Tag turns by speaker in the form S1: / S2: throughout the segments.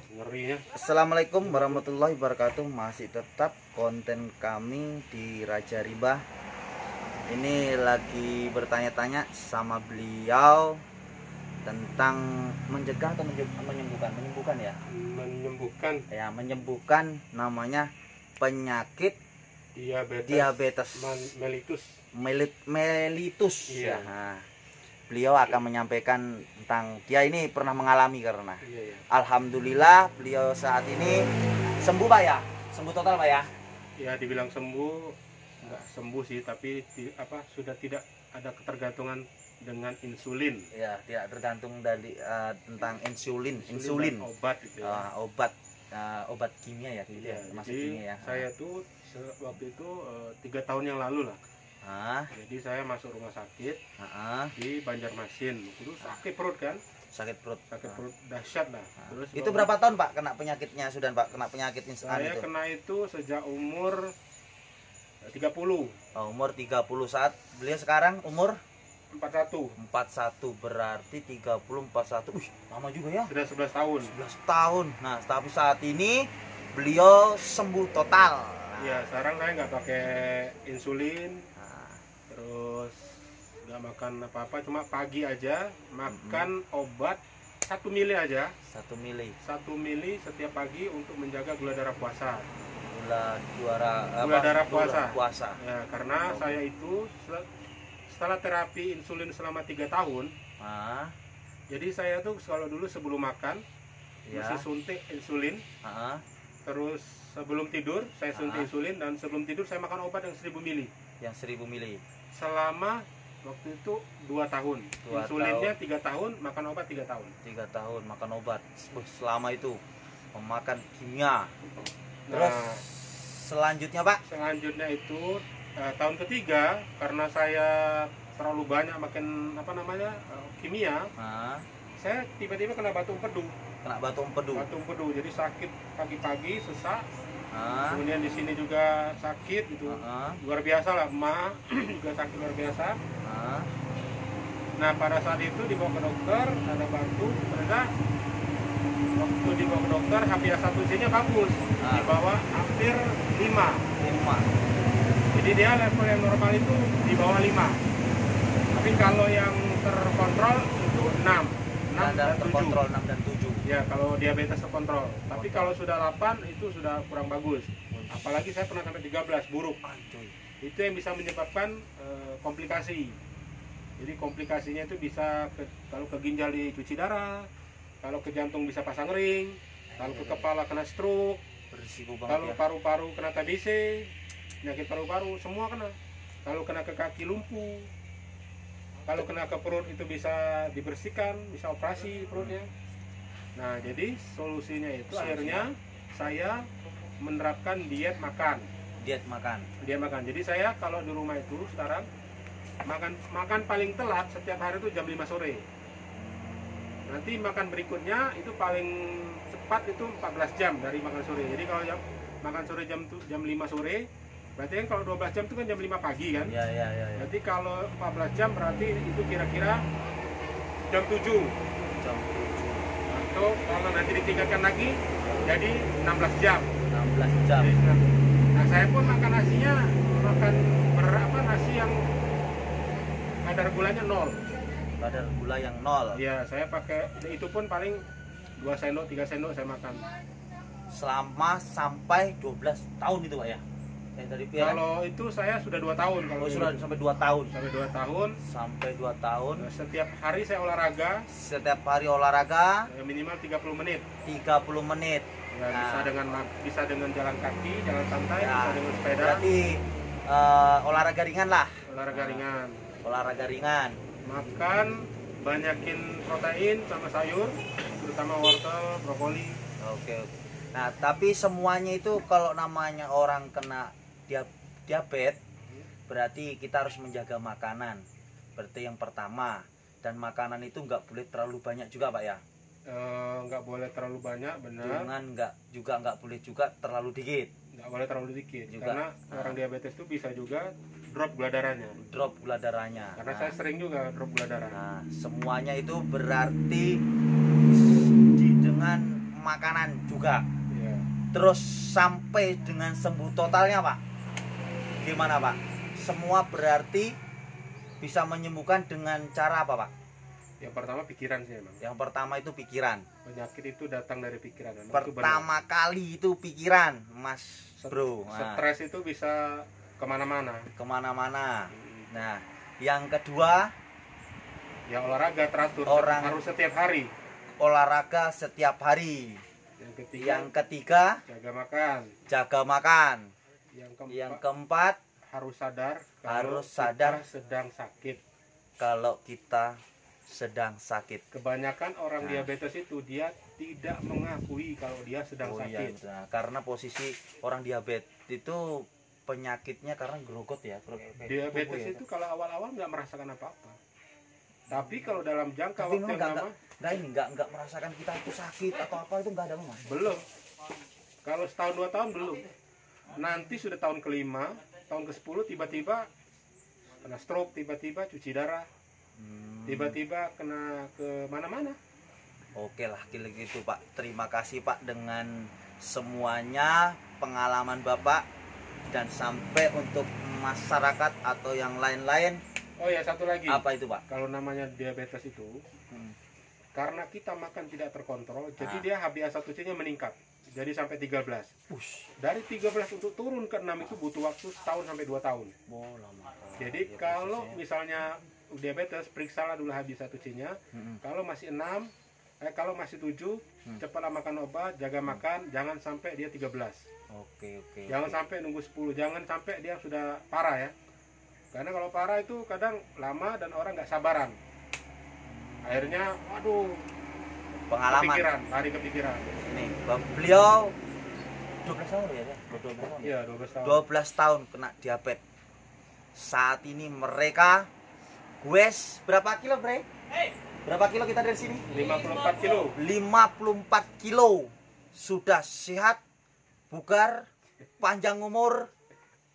S1: Ngerinya.
S2: Assalamualaikum warahmatullahi wabarakatuh. Masih tetap konten kami di Raja Riba. Ini lagi bertanya-tanya sama beliau tentang mencegah atau menyembuhkan? Menyembuhkan ya?
S1: Menyembuhkan.
S2: Ya, menyembuhkan namanya penyakit diabetes mellitus.
S1: Iya.
S2: Ya. Nah, beliau akan menyampaikan tentang dia ini pernah mengalami karena
S1: Iya.
S2: alhamdulillah beliau saat ini sembuh Pak ya, sembuh total Pak ya.
S1: Ya dibilang sembuh, nggak sembuh sih, tapi sudah tidak ada ketergantungan dengan insulin.
S2: Ya, tidak tergantung dari tentang insulin
S1: dan obat gitu ya.
S2: Obat kimia ya, gitu ya, masuk
S1: Jadi
S2: kimia ya.
S1: saya tuh waktu itu 3 tahun yang lalu lah.
S2: Jadi
S1: saya masuk rumah sakit di Banjarmasin. Itu sakit perut kan?
S2: Sakit perut
S1: dahsyat lah. Terus
S2: itu berapa tahun Pak kena penyakitnya sudah Pak, kena penyakit instan
S1: saya
S2: itu?
S1: kena itu sejak umur 30.
S2: Umur 30 saat beliau sekarang umur
S1: 41.
S2: 41 berarti 30 41. Lama juga ya.
S1: Sudah 11 tahun.
S2: 11 tahun. Nah, tapi saat ini beliau sembuh total.
S1: Ya, sekarang saya nggak pakai insulin. Terus nggak makan apa-apa, cuma pagi aja makan obat 1 mili aja.
S2: 1 mili.
S1: 1 mili setiap pagi untuk menjaga gula darah puasa.
S2: Gula darah puasa.
S1: Ya, karena saya itu setelah terapi insulin selama 3 tahun. Jadi saya tuh kalau dulu sebelum makan mesti suntik insulin. Terus sebelum tidur saya suntik insulin, dan sebelum tidur saya makan obat yang 1000 mili.
S2: Yang 1000 mili.
S1: Selama waktu itu 2 tahun. Insulinnya 3 tahun, makan obat 3 tahun.
S2: 3 tahun makan obat. Selama itu memakan kimia. Terus selanjutnya Pak?
S1: Selanjutnya itu tahun ketiga, karena saya terlalu banyak makan kimia. Saya tiba-tiba kena batu empedu. Jadi sakit pagi-pagi, sesak. Kemudian di sini juga sakit gitu. Luar biasa lah, emak juga sakit luar biasa. Nah, pada saat itu dibawa ke dokter, ada batu. Ternyata waktu dibawa ke dokter, HbA1c-nya bagus. Di bawah hampir 5. Jadi dia level yang normal itu di bawah 5. Tapi kalau yang terkontrol itu 6 dan 7. Ya, kalau diabetes terkontrol. Tapi kalau sudah 8 itu sudah kurang bagus. Apalagi saya pernah sampai 13, buruk. Itu yang bisa menyebabkan komplikasi. Jadi komplikasinya itu bisa kalau ke ginjal dicuci darah, kalau ke jantung bisa pasang ring, kalau ke kepala kena stroke, kalau paru-paru kena TBC, penyakit paru-paru semua kena. Kalau kena ke kaki lumpuh. Kalau kena ke perut itu bisa dibersihkan, bisa operasi perutnya. Nah, jadi solusinya itu akhirnya saya menerapkan diet makan. Jadi saya kalau di rumah itu sekarang makan paling telat setiap hari itu jam 5 sore. Nanti makan berikutnya itu paling cepat itu 14 jam dari makan sore. Jadi kalau makan sore jam 5 sore, berarti kan kalau 12 jam itu kan jam 5 pagi kan?
S2: Iya.
S1: Berarti kalau 14 jam berarti itu kira-kira jam 7. Atau kalau nanti ditingkatkan lagi jadi 16 jam. Nah, saya pun makan nasinya nasi yang kadar gulanya 0.
S2: Kadar gula yang 0.
S1: Ya, saya pakai itu pun paling 2 sendok 3 sendok saya makan.
S2: Selama sampai 12 tahun itu Pak ya?
S1: Kalau itu saya sudah 2 tahun. Kalau
S2: sudah sampai 2 tahun.
S1: Sampai 2 tahun. Setiap hari saya olahraga. Minimal 30 menit. Ya, bisa dengan jalan kaki, jalan santai, bisa dengan sepeda.
S2: Berarti olahraga ringan lah. Olahraga ringan.
S1: Makan, banyakin protein sama sayur, terutama wortel, brokoli.
S2: Oke. Nah, tapi semuanya itu kalau namanya orang kena diabetes, berarti kita harus menjaga makanan. Berarti yang pertama, dan makanan itu nggak boleh terlalu banyak juga Pak ya?
S1: Nggak boleh terlalu banyak, benar.
S2: Nggak boleh juga terlalu dikit.
S1: Nggak boleh terlalu dikit juga. Karena orang diabetes itu bisa juga drop gula darahnya. Karena saya sering juga drop gula darah.
S2: Nah, semuanya itu berarti dengan makanan juga.
S1: Iya.
S2: Terus sampai dengan sembuh totalnya Pak, gimana Pak? Semua berarti bisa menyembuhkan dengan cara apa Pak?
S1: Yang pertama pikiran sih emang.
S2: Yang pertama itu pikiran.
S1: Penyakit itu datang dari pikiran. Emang itu
S2: Pertama kali itu pikiran, Mas Bro. Nah,
S1: stres itu bisa kemana-mana.
S2: kemana-mana. Nah, yang kedua,
S1: Ya olahraga teratur.
S2: Orang-
S1: Harus setiap hari.
S2: olahraga setiap hari. Yang ketiga,
S1: jaga makan.
S2: jaga makan.
S1: Yang
S2: Yang keempat,
S1: harus sadar.
S2: Harus
S1: kita
S2: sadar.
S1: sedang sakit.
S2: kalau kita sedang sakit.
S1: Kebanyakan orang
S2: Nah.
S1: diabetes itu dia tidak mengakui kalau dia sedang
S2: Oh iya,
S1: sakit.
S2: nah, karena posisi orang diabetes itu penyakitnya karena grogot ya.
S1: Diabetes
S2: ya.
S1: itu kalau awal-awal nggak merasakan apa-apa. Tapi kalau dalam jangka
S2: Tapi
S1: waktu
S2: memang
S1: yang lama,
S2: nggak merasakan kita itu sakit atau apa itu nggak ada Mas.
S1: belum. Kalau setahun 2 tahun belum. Nanti sudah tahun kelima, tahun ke-10 tiba-tiba kena stroke, tiba-tiba cuci darah, tiba-tiba kena ke mana-mana.
S2: Oke lah, kalau gitu Pak. Terima kasih Pak dengan semuanya pengalaman Bapak dan sampai untuk masyarakat atau yang lain-lain.
S1: Oh ya, satu lagi.
S2: Apa itu Pak?
S1: Kalau namanya diabetes itu,
S2: Hmm.
S1: karena kita makan tidak terkontrol, jadi
S2: Ah.
S1: dia HbA1c-nya meningkat. Jadi sampai 13.
S2: Ush.
S1: Dari 13 untuk turun ke 6 itu butuh waktu setahun sampai 2 tahun.
S2: Oh, lama.
S1: Jadi
S2: Iya,
S1: kalau
S2: prosesnya.
S1: misalnya diabetes, periksalah dulu HbA1c-nya.
S2: Mm-mm.
S1: Kalau masih 6, kalau masih 7, cepatlah makan obat, jaga makan, jangan sampai dia 13.
S2: Oke.
S1: Jangan sampai nunggu 10, jangan sampai dia sudah parah ya. Karena kalau parah itu kadang lama dan orang nggak sabaran. Akhirnya, waduh,
S2: Pengalaman.
S1: kepikiran, lari kepikiran.
S2: Ini beliau 12 tahun ya? 12 tahun.
S1: Iya, 12 tahun.
S2: 12 tahun kena diabetes. Saat ini mereka berapa kilo, Bre? Berapa kilo kita dari sini?
S1: 54 kilo.
S2: 54 kilo. Sudah sehat, bugar, panjang umur.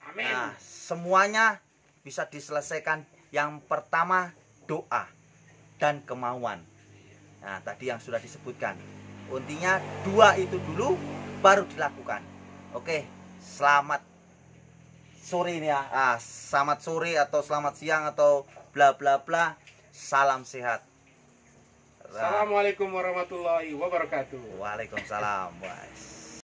S1: Amin.
S2: Nah, semuanya bisa diselesaikan. Yang pertama doa dan kemauan. Nah, tadi yang sudah disebutkan. Intinya 2 itu dulu baru dilakukan. Oke, selamat sore ini ya. Selamat sore atau selamat siang atau bla bla bla. Salam sehat.
S1: Assalamualaikum warahmatullahi wabarakatuh.
S2: Waalaikumsalam, guys.